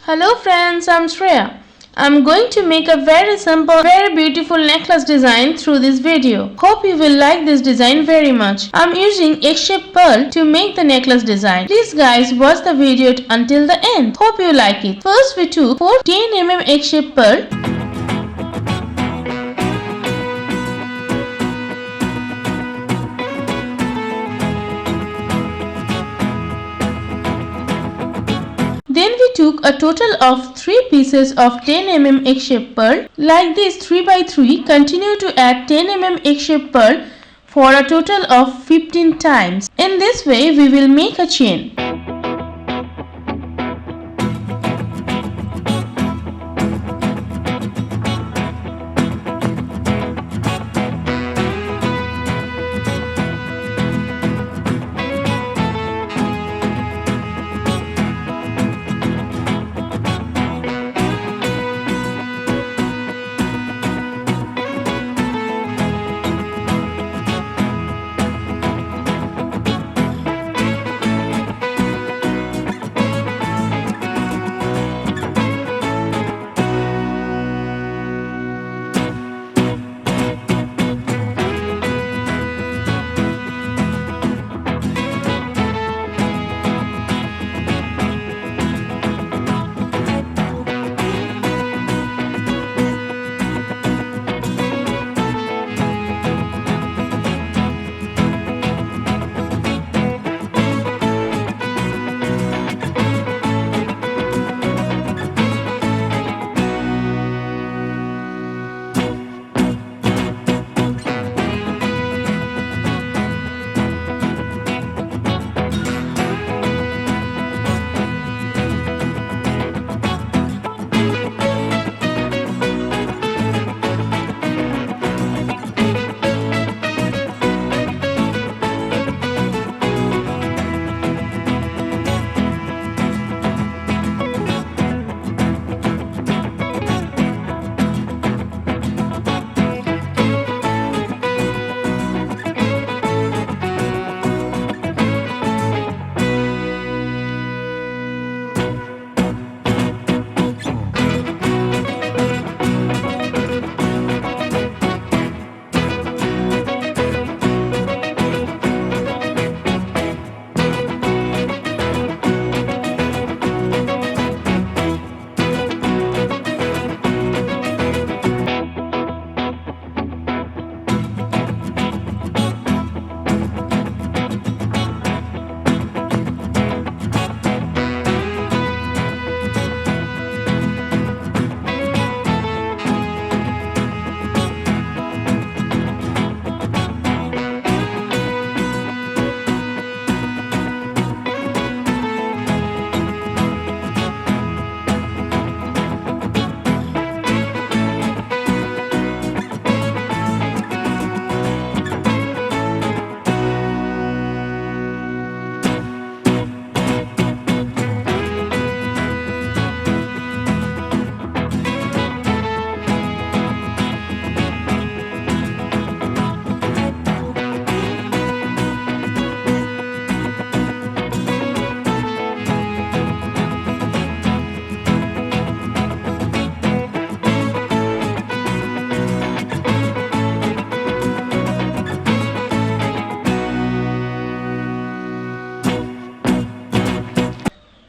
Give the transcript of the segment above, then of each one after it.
Hello friends, I'm Shreya. I'm going to make a very simple, very beautiful necklace design through this video. Hope you will like this design very much. I'm using egg-shaped pearl to make the necklace design. Please guys watch the video until the end. Hope you like it. First we took 4 10mm egg-shaped pearl. Then we took a total of 3 pieces of 10mm egg-shaped pearl. Like this 3 by 3, continue to add 10mm egg-shaped pearl for a total of 15 times. In this way we will make a chain.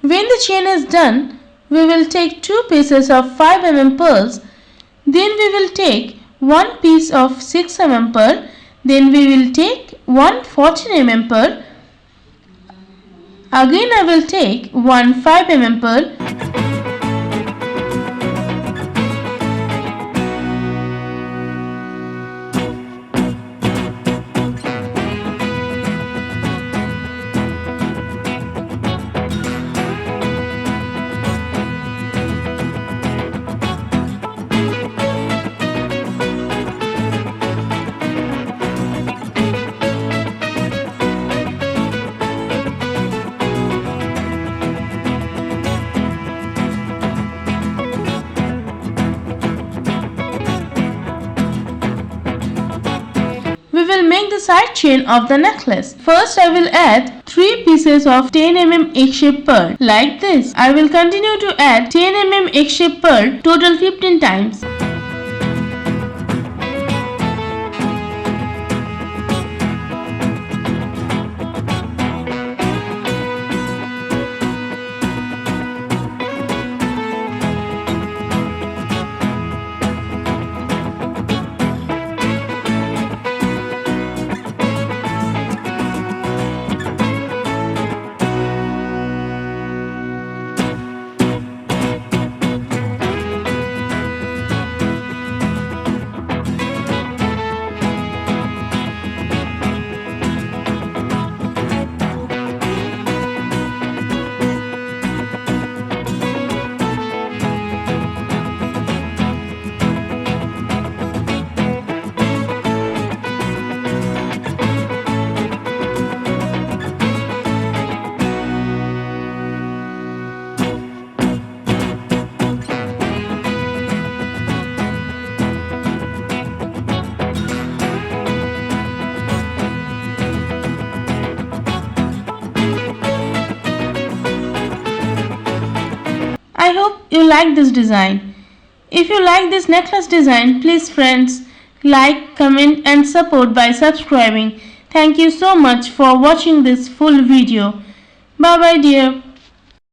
When the chain is done, we will take 2 pieces of 5mm pearls, then we will take 1 piece of 6mm pearl, then we will take 1 14mm pearl, again I will take 1 5mm pearl, the side chain of the necklace. First I will add 3 pieces of 10 mm egg-shaped pearl like this. I will continue to add 10 mm egg-shaped pearl total 15 times. I hope you like this design. If you like this necklace design, please friends, like, comment and support by subscribing. Thank you so much for watching this full video. Bye bye dear.